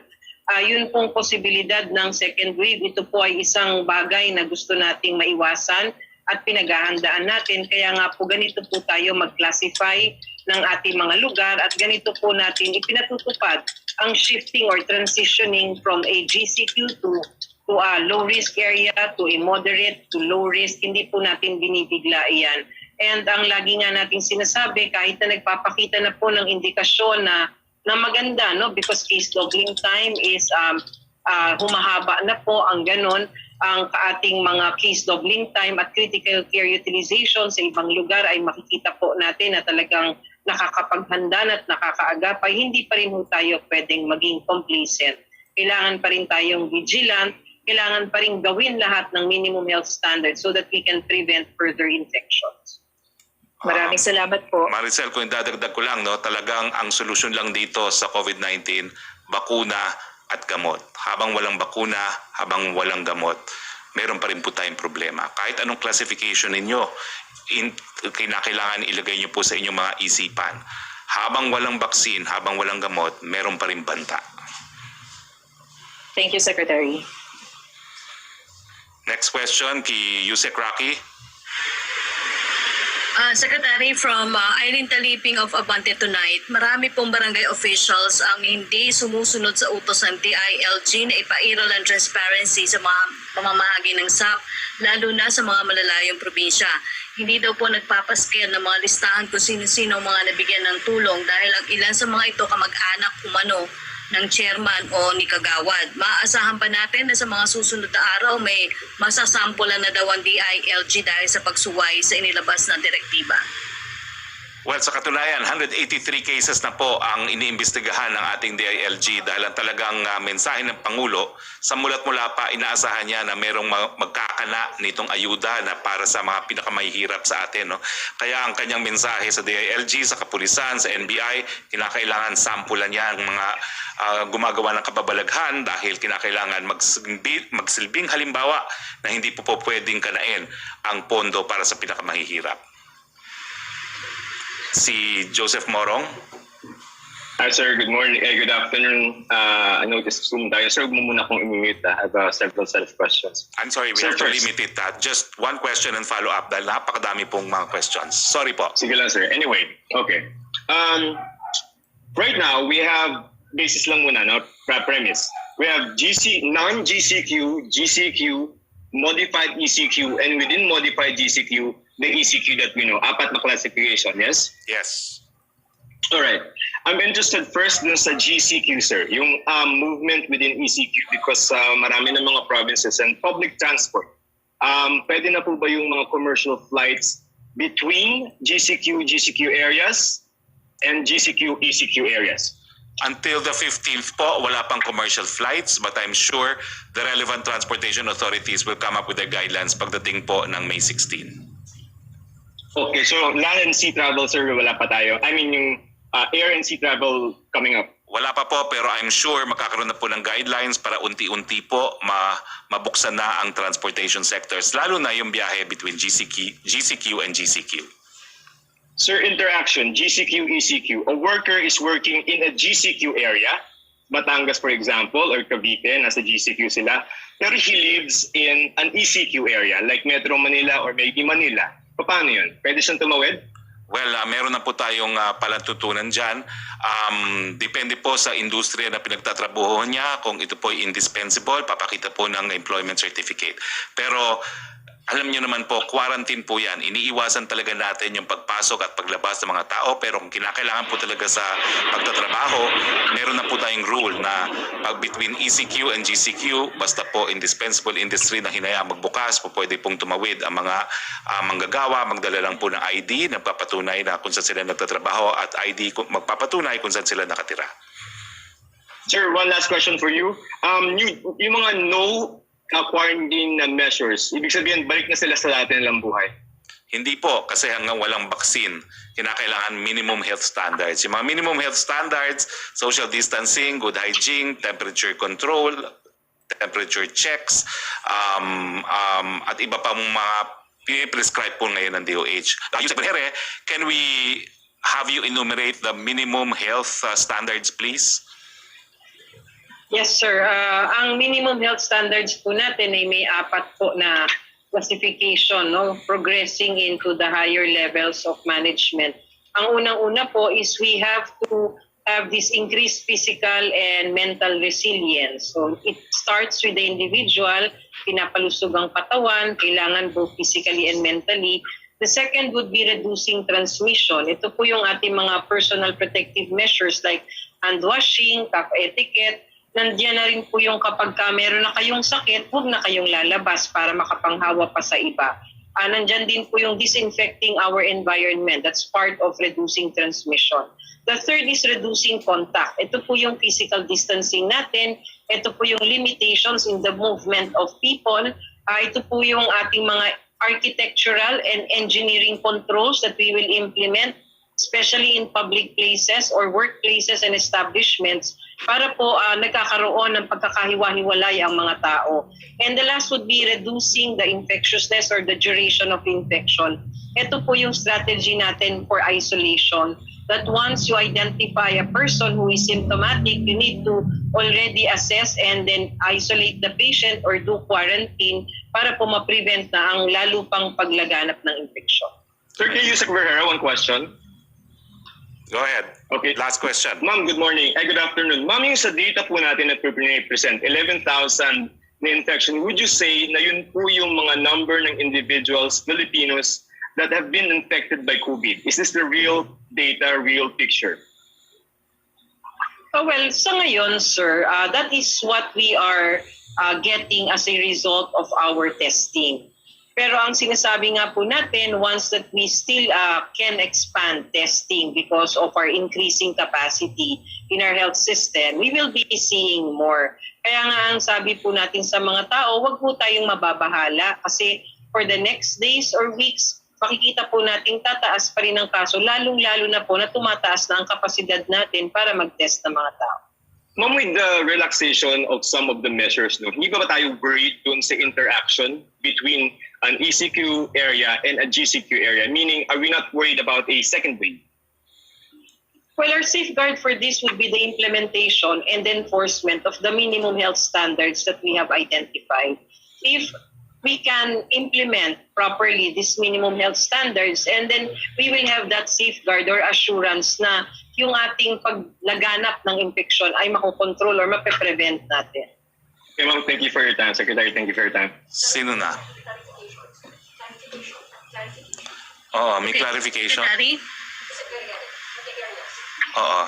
Yun pong posibilidad ng second wave, ito po ay isang bagay na gusto nating maiwasan at pinaghahandaan natin. Kaya nga po ganito po tayo mag-classify ng ating mga lugar at ganito po natin ipinatutupad ang shifting or transitioning from a GCQ to a low-risk area, to a moderate, to low-risk. Hindi po natin binibigla iyan. And ang lagi nga nating sinasabi, kahit na nagpapakita na po ng indikasyon na maganda, no, because case logging time is humahaba na po ang ganon, ang ating mga case logging time at critical care utilization sa ibang lugar ay makikita po natin na talagang nakakapaghanda at nakakaagapay. Hindi pa rin po tayo pwedeng maging complacent. Kailangan pa rin tayong vigilant, kailangan pa rin gawin lahat ng minimum health standards so that we can prevent further infections. Maraming salamat po. Maricel, kung dadagdag ko lang, no, talagang ang solusyon lang dito sa COVID-19, bakuna at gamot. Habang walang bakuna, habang walang gamot, meron pa rin po tayong problema. Kahit anong classification ninyo, kinakailangan ilagay nyo po sa inyong mga isipan. Habang walang vaccine, habang walang gamot, meron pa rin banta. Thank you, Secretary. Next question, kay Yusek Roque. Secretary, from Irene Taliping of Abante Tonight, marami pong barangay officials ang hindi sumusunod sa utos ng DILG na ipairal ang transparency sa mga pamamahagi ng SAP, lalo na sa mga malalayong probinsya. Hindi daw po nagpapaskil ng mga listahan kung sino-sino mga nabigyan ng tulong dahil ang ilan sa mga ito kamag-anak umano ng chairman o ni Kagawad. Maaasahan ba natin na sa mga susunod na araw may masasampulan na daw ang DILG dahil sa pagsuway sa inilabas na direktiba? Well, sa katunayan, 183 cases na po ang iniimbestigahan ng ating DILG dahil ang talagang mensahe ng Pangulo, sa mulat-mula pa inaasahan niya na merong magkakana nitong ayuda na para sa mga pinakamahihirap sa atin. No? Kaya ang kanyang mensahe sa DILG, sa kapulisan, sa NBI, kinakailangan sampulan niya ang mga gumagawa ng kababalaghan dahil kinakailangan magsilbing halimbawa na hindi po pwedeng kanain ang pondo para sa pinakamahihirap. Si Joseph Morong. Hi sir, good morning, good afternoon. I know this Zoom tayo. Sir, huwag mo muna akong i-mute. I have several set of questions. I'm sorry, we Sir, have to first. limit it. Just one question and follow up dahil napakadami pong mga questions. Sorry po. Sige lang sir. Anyway, okay. Right now, we have, basis lang muna, no? Premise. We have non-GCQ, GCQ, modified ECQ, and within modified GCQ, the ECQ that we know. Apat na classification, yes? Yes. Alright. I'm interested first dun sa GCQ, sir. Yung movement within ECQ because marami na mga provinces and public transport. Pwede na po ba yung mga commercial flights between GCQ areas and GCQ, ECQ areas? Until the 15th po, wala pang commercial flights but I'm sure the relevant transportation authorities will come up with their guidelines pagdating po ng May 16. Okay, so land and sea travel, sir, wala pa tayo. I mean, yung air and sea travel coming up. Wala pa po, pero I'm sure magkakaroon na po ng guidelines para unti-unti po mabuksan na ang transportation sectors, lalo na yung biyahe between GCQ and GCQ. Sir, interaction, GCQ, ECQ. A worker is working in a GCQ area, Batangas for example, or Cavite, nasa GCQ sila. Pero he lives in an ECQ area, like Metro Manila or maybe Manila. Paano yun? Pwede siyang tumawid? Well, meron na po tayong palantutunan dyan. Depende po sa industriya na pinagtatrabuho niya. Kung ito po ay indispensable, papakita po ng employment certificate. Pero alam niyo naman po, quarantine po yan. Iniiwasan talaga natin yung pagpasok at paglabas ng mga tao. Pero kung kinakailangan po talaga sa pagtatrabaho, meron na po tayong rule na pag between ECQ and GCQ, basta po indispensable industry na hinayaan magbukas, po pwede pong tumawid ang mga manggagawa, magdala lang po ng ID, nagpapatunay na kung saan sila nagtatrabaho at ID magpapatunay kung saan sila nakatira. Sir, one last question for you. Yung mga no quarantine measures, ibig sabihin balik na sila sa dati nilang buhay? Hindi po, kasi hanggang walang vaccine, kinakailangan minimum health standards. Yung mga minimum health standards, social distancing, good hygiene, temperature control, temperature checks, at iba pang mga prescribe po ngayon ng DOH. Yusek Berhere, can we have you enumerate the minimum health standards, please? Yes, sir. Ang minimum health standards po natin ay may 4 po na classification, no? Progressing into the higher levels of management. Ang unang-una po is we have to have this increased physical and mental resilience. So it starts with the individual, pinapalusog ang katawan, kailangan both physically and mentally. The second would be reducing transmission. Ito po yung ating mga personal protective measures like hand washing, cough etiquette. Nandiyan na rin po yung kapag meron na kayong sakit, huwag na kayong lalabas para makapanghawa pa sa iba. Nandiyan din po yung disinfecting our environment. That's part of reducing transmission. The third is reducing contact. Ito po yung physical distancing natin. Ito po yung limitations in the movement of people. Ito po yung ating mga architectural and engineering controls that we will implement, especially in public places or workplaces and establishments, para po nagkakaroon ng pagkakahiwa-hiwalay ang mga tao. And the last would be reducing the infectiousness or the duration of infection. Ito po yung strategy natin for isolation, that once you identify a person who is symptomatic, you need to already assess and then isolate the patient or do quarantine para po ma-prevent na ang lalo pang paglaganap ng infection. Sir, can you, Yusek Berhere, one question? Go ahead. Okay. Last question. Ma'am, good morning. Good afternoon. Ma'am, yung sa data po natin na present, 11,000 na infection, would you say na yun po yung mga number ng individuals, Filipinos, that have been infected by COVID? Is this the real data, real picture? Well, sa ngayon, sir, that is what we are getting as a result of our testing. Pero ang sinasabi nga po natin, once that we still can expand testing because of our increasing capacity in our health system, we will be seeing more. Kaya nga ang sabi po natin sa mga tao, wag po tayong mababahala kasi for the next days or weeks, makikita po natin tataas pa rin ang kaso, lalong-lalo na po na tumataas na ang kapasidad natin para mag-test ng mga tao. Ma'am, with the relaxation of some of the measures, no, hindi ba tayo worried dun sa interaction between an ECQ area and a GCQ area? Meaning, are we not worried about a second wave? Well, our safeguard for this would be the implementation and enforcement of the minimum health standards that we have identified. If we can implement properly these minimum health standards, and then we will have that safeguard or assurance na yung ating paglaganap ng infection ay makokontrol or mape-prevent natin. Okay, ma'am, thank you for your time. Secretary, thank you for your time. Sino na? Oo, may clarification. Secretary? Oo.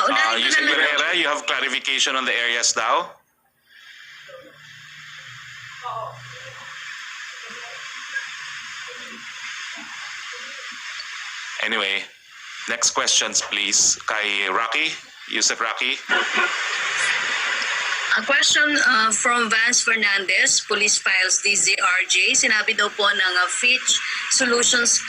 Unahin ko Yusek na lang. Berhere, you have clarification on the areas daw? Anyway, next questions please. Kay Rocky, Yusek Rocky. A question from Vance Fernandez, Police Files DZRJ. Sinabi daw po ng Fitch Solutions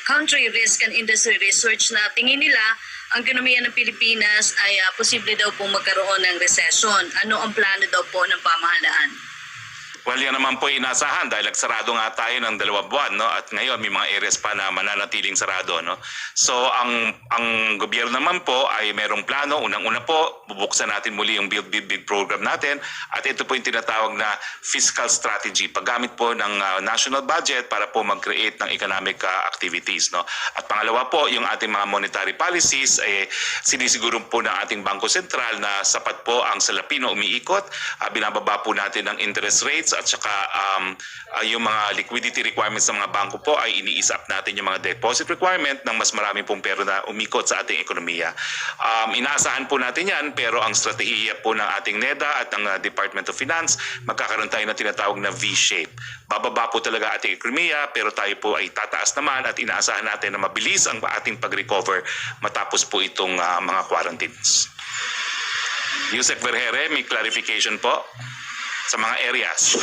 Country Risk and Industry Research na tingin nila ang ekonomiya ng Pilipinas ay posible daw po magkaroon ng recession. Ano ang plano daw po ng pamahalaan? Well, yan naman po inasahan dahil nagsarado nga tayo ng 2 buwan, no? At ngayon may mga areas pa na mananatiling sarado, no? So ang gobyerno naman po ay merong plano. Unang-una po, bubuksan natin muli yung Build Big program natin at ito po yung tinatawag na fiscal strategy, paggamit po ng national budget para po mag-create ng economic activities, no? At pangalawa po, yung ating mga monetary policies sinisiguro po ng ating Bangko Sentral na sapat po ang salapi na umiikot, binababa po natin ang interest rates at saka yung mga liquidity requirements ng mga bangko po ay iniisap natin yung mga deposit requirement ng mas marami pong pera na umikot sa ating ekonomiya. Inaasahan po natin yan pero ang strategiya po ng ating NEDA at ng Department of Finance, magkakaroon tayo ng tinatawag na V-shape. Bababa po talaga ating ekonomiya pero tayo po ay tataas naman at inaasahan natin na mabilis ang ating pag-recover matapos po itong mga quarantines. Yusek Vergere, may clarification po sa mga areas.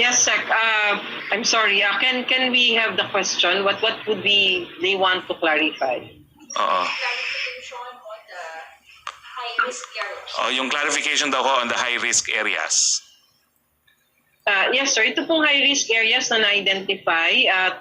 Yes, Sec. I'm sorry. Can we have the question? What would be they want to clarify? Yung clarification daw ko on the high-risk areas. Yes, sir. Ito pong high-risk areas na na-identify at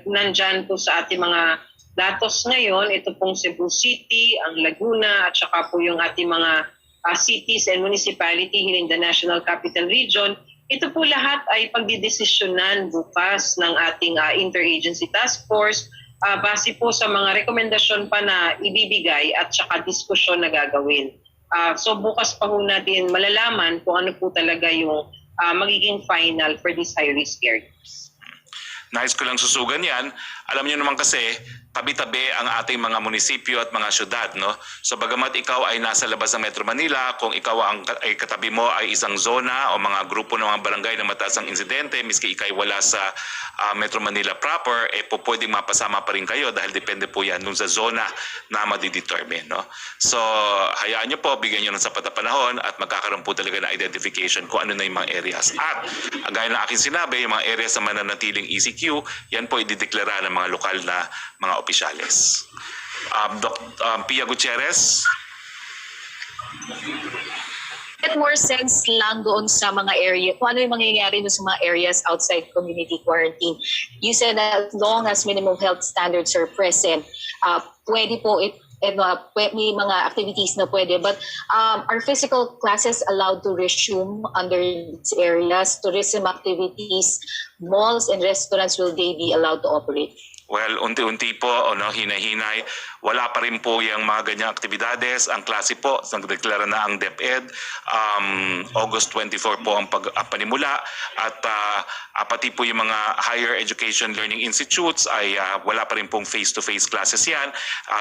nandyan po sa ating mga datos ngayon, ito pong Cebu City, ang Laguna, at saka po yung ating mga cities and municipality here in the National Capital Region. Ito po lahat ay pagdidesisyonan bukas ng ating interagency task force base po sa mga rekomendasyon pa na ibibigay at saka diskusyon na gagawin. So bukas pa po natin malalaman kung ano po talaga yung magiging final for these high-risk areas. Nais ko lang susugan yan. Alam niyo naman kasi, tabi-tabi ang ating mga munisipyo at mga syudad, no? So bagamat ikaw ay nasa labas ng Metro Manila, kung ikaw ay katabi mo ay isang zona o mga grupo ng mga barangay na mataas ang insidente, miski ikay wala sa Metro Manila proper, pwedeng mapasama pa rin kayo dahil depende po yan dun sa zona na madidetermine, no? So hayaan niyo po, bigyan niyo ng sapat na panahon at magkakaroon po talaga na identification kung ano na yung mga areas. At gaya ng aking sinabi, yung mga areas na mananatiling ECQ, yan po idideklara ng mga lokal na mga opisyales. Pia Gutierrez? Get more sense lang doon sa mga area, kung ano yung mangyayari doon sa mga areas outside community quarantine. You said that as long as minimum health standards are present, pwede po may mga activities na pwede. But are physical classes allowed to resume under these areas? Tourism activities, malls and restaurants, will they be allowed to operate? Well, unti-unti po, hinahinay. Wala pa rin po yung mga ganyang aktibidades. Ang klase po, nagdeklara na ang DepEd. August 24 po ang panimula. At pati po yung mga higher education learning institutes ay wala pa rin pong face-to-face classes yan.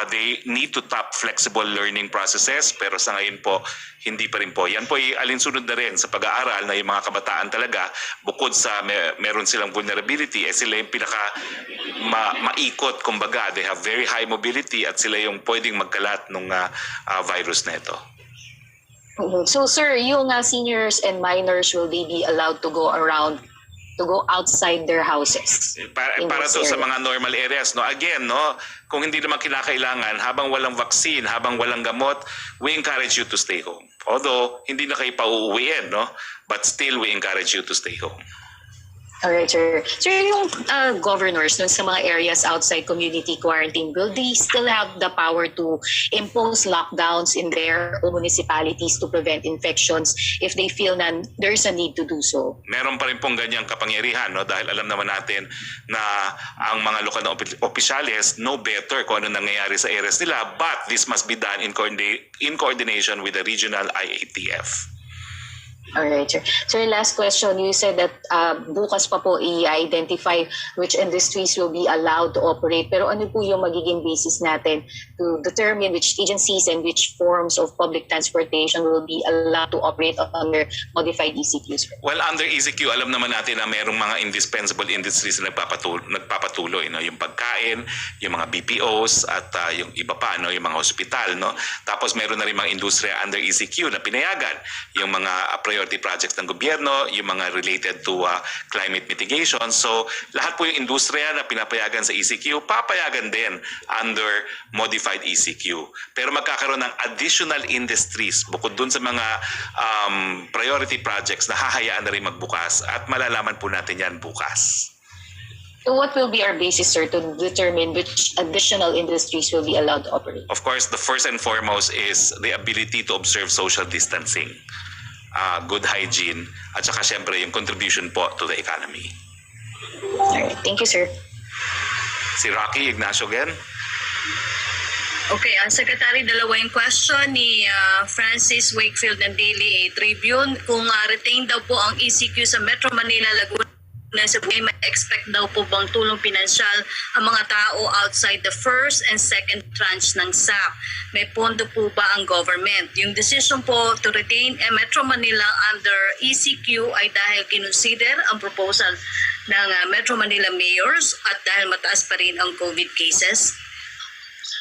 They need to tap flexible learning processes. Pero sa ngayon po, hindi pa rin po. Yan po ay alinsunod na rin sa pag-aaral na yung mga kabataan talaga, bukod sa meron silang vulnerability, sila yung pinaka maikot, kumbaga. They have very high mobility at sila yung pwedeng magkalat ng virus na ito. So sir, yung seniors and minors, will they be allowed to go outside their houses? Para to sa mga normal areas, no? Again, no, kung hindi naman kinakailangan, habang walang vaccine, habang walang gamot, we encourage you to stay home. Although hindi na kayo pauuwiin, no? But still we encourage you to stay home. Alright, sir. Sir, yung governors sa mga areas outside community quarantine, will they still have the power to impose lockdowns in their municipalities to prevent infections if they feel na there's a need to do so? Meron pa rin pong ganyang kapangyarihan, no? Dahil alam naman natin na ang mga lokal na opisyales know better kung ano nangyayari sa areas nila, but this must be done in coordination with the regional IATF. Alright, sir. Sir, last question. You said that bukas pa po i-identify which industries will be allowed to operate. Pero ano po yung magiging basis natin to determine which agencies and which forms of public transportation will be allowed to operate under modified ECQs? Well, under ECQ, alam naman natin na merong mga indispensable industries na nagpapatuloy, no? Yung pagkain, yung mga BPOs, at yung iba pa, no? Yung mga hospital. No? Tapos meron na rin mga industriya under ECQ na pinayagan. Yung mga priority projects ng gobyerno, yung mga related to climate mitigation. So, lahat po yung industriya na pinapayagan sa ECQ, papayagan din under modified ECQ. Pero magkakaroon ng additional industries bukod dun sa mga priority projects na hahayaan na rin magbukas at malalaman po natin yan bukas. So what will be our basis, sir, to determine which additional industries will be allowed to operate? Of course, the first and foremost is the ability to observe social distancing, good hygiene, at saka syempre yung contribution po to the economy. Alright, thank you, sir. Si Rocky Ignacio again. Okay, Secretary, dalawa yung question ni Francis Wakefield ng Daily Tribune. Kung retain daw po ang ECQ sa Metro Manila, Laguna, Cebu, may expect daw po bang tulong pinansyal ang mga tao outside the first and second tranche ng SAP? May pondo po ba ang government? Yung decision po to retain Metro Manila under ECQ ay dahil kinonsider ang proposal ng Metro Manila mayors at dahil mataas pa rin ang COVID cases?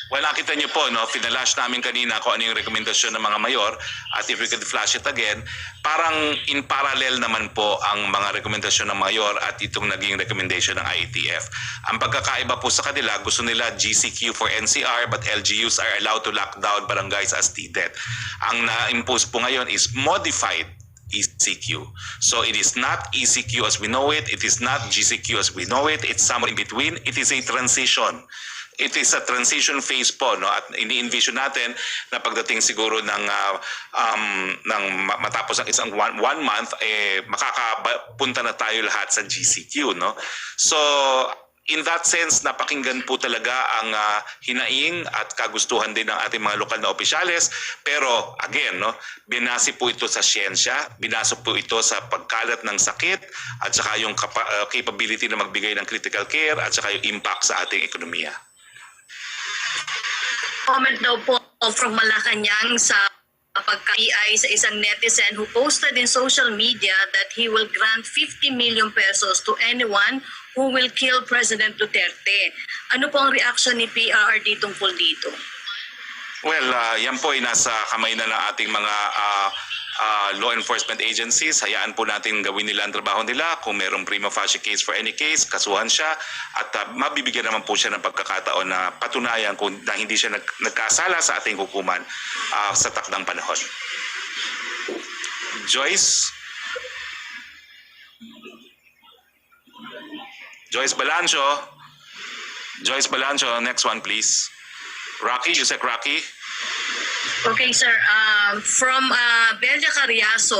Well, nakita niyo po, no, finalash namin kanina kung ano yung rekomendasyon ng mga mayor at if we could flash it again, parang in parallel naman po ang mga rekomendasyon ng mayor at itong naging recommendation ng IETF. Ang pagkakaiba po sa kanila, gusto nila GCQ for NCR but LGUs are allowed to lock down barangays as needed. Ang na-impose po ngayon is modified ECQ. So it is not ECQ as we know it is not GCQ as we know it, it's somewhere in between. It is a transition. It is a transition phase po, no? At ini-envision natin na pagdating siguro ng matapos ang isang one month, makakapunta na tayo lahat sa GCQ, no? So in that sense, napakinggan po talaga ang hinaing at kagustuhan din ng ating mga lokal na opisyales. Pero again, no, binasi po ito sa siyensya, binasa po ito sa pagkalat ng sakit at saka yung capability na magbigay ng critical care at saka yung impact sa ating ekonomiya. Comment daw po from Malacanang sa pagka-PI sa isang netizen who posted in social media that he will grant 50 million pesos to anyone who will kill President Duterte. Ano po ang reaction ni PRRD tungkol dito? Well, yan po ay nasa kamay na ng ating mga law enforcement agencies. Hayaan po natin gawin nila ang trabaho nila. Kung mayroong prima facie case for any case, kasuhan siya at mabibigyan naman po siya ng pagkakataon na patunayan kung na hindi siya nagkasala sa ating hukuman sa takdang panahon. Joyce Balancho. Joyce Balancho, next one please. Rocky, Yusek Rocky. Okay, sir. From Belia Cariaso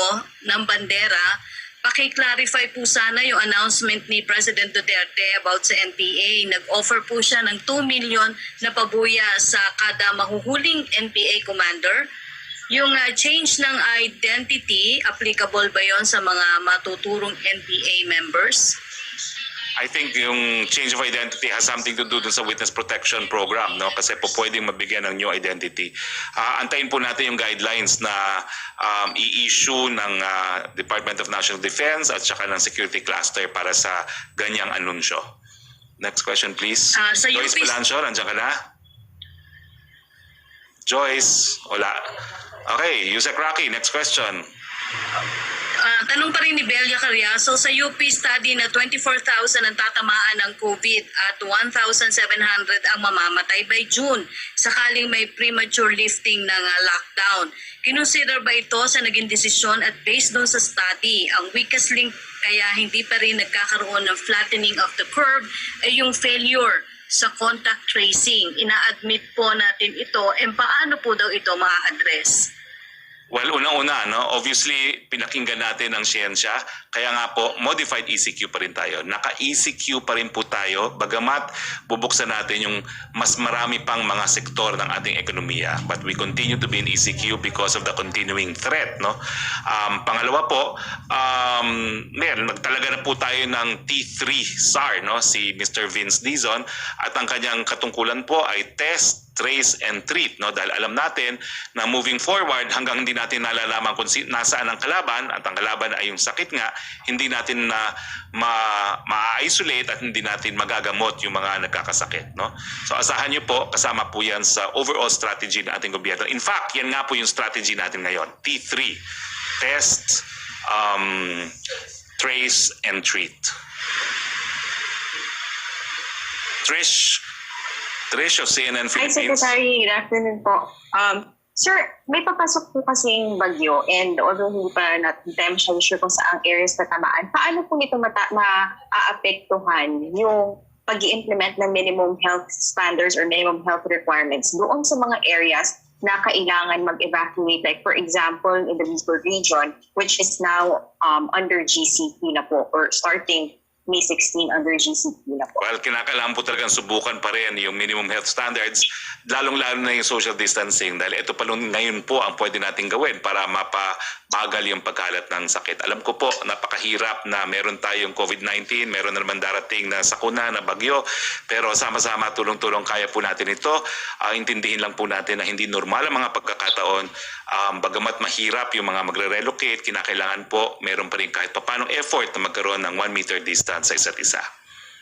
ng Bandera, paki-clarify po sana yung announcement ni President Duterte about sa NPA. Nag-offer po siya ng 2 million na pabuya sa kada mahuhuling NPA commander. Yung change ng identity, applicable ba yon sa mga matuturong NPA members? I think yung change of identity has something to do dun sa witness protection program, no? Kasi po pwedeng mabigyan ng new identity. Antayin po natin yung guidelines na i-issue ng Department of National Defense at saka ng Security Cluster para sa ganyang anunsyo. Next question please. Sa Joyce Balancho, nandiyan ka na? Joyce, wala. Okay, Yusek Rocky, next question. Tanong pa rin ni Belia Cariaso, sa UP study na 24,000 ang tatamaan ng COVID at 1,700 ang mamamatay by June sakaling may premature lifting ng lockdown. Kinonsider ba ito sa naging desisyon at based doon sa study, ang weakest link kaya hindi pa rin nagkakaroon ng flattening of the curve ay yung failure sa contact tracing. Ina-admit po natin ito, paano po daw ito ma-address? Well, unang-una, no, obviously, pinakinggan natin ang siyensya. Kaya nga po, modified ECQ pa rin tayo. Naka-ECQ pa rin po tayo, bagamat bubuksan natin yung mas marami pang mga sektor ng ating ekonomiya. But we continue to be in ECQ because of the continuing threat. No? Pangalawa po, nagtalaga na po tayo ng T3 SAR, no? Si Mr. Vince Dizon, at ang kanyang katungkulan po ay test, trace and treat, no, dahil alam natin na moving forward hanggang hindi natin nalalaman kung nasaan ang kalaban at ang kalaban ay yung sakit nga, hindi natin na ma-isolate at hindi natin magagamot yung mga nagkakasakit, no. So asahan niyo po, kasama po yan sa overall strategy ng ating gobyerno. In fact, yan nga po yung strategy natin ngayon, T3, test, trace and treat. Trish of CNN Hi, Philippines. Secretary. Good afternoon po. Sir, may papasok po kasing bagyo and although hindi pa natin tayo sure kung saang areas tatamaan, paano po nito maaapektuhan yung pag-i-implement ng minimum health standards or minimum health requirements doon sa mga areas na kailangan mag-evacuate, like for example in the Visor region, which is now under GCQ na po or starting May 16 under GCQ na po. Well, kinakailangan po talagang subukan pa rin yung minimum health standards, lalong-lalo na yung social distancing dahil ito pa ngayon po ang pwede natin gawin para mapabagal yung pagkalat ng sakit. Alam ko po, napakahirap na meron tayong COVID-19, meron na naman darating na sakuna, na bagyo, pero sama-sama tulong-tulong kaya po natin ito. Intindihin lang po natin na hindi normal ang mga pagkakataon. Bagamat mahirap yung mga magre-relocate, kinakailangan po meron pa rin kahit papanong effort na magkaroon ng 1 meter distance sa isa't isa.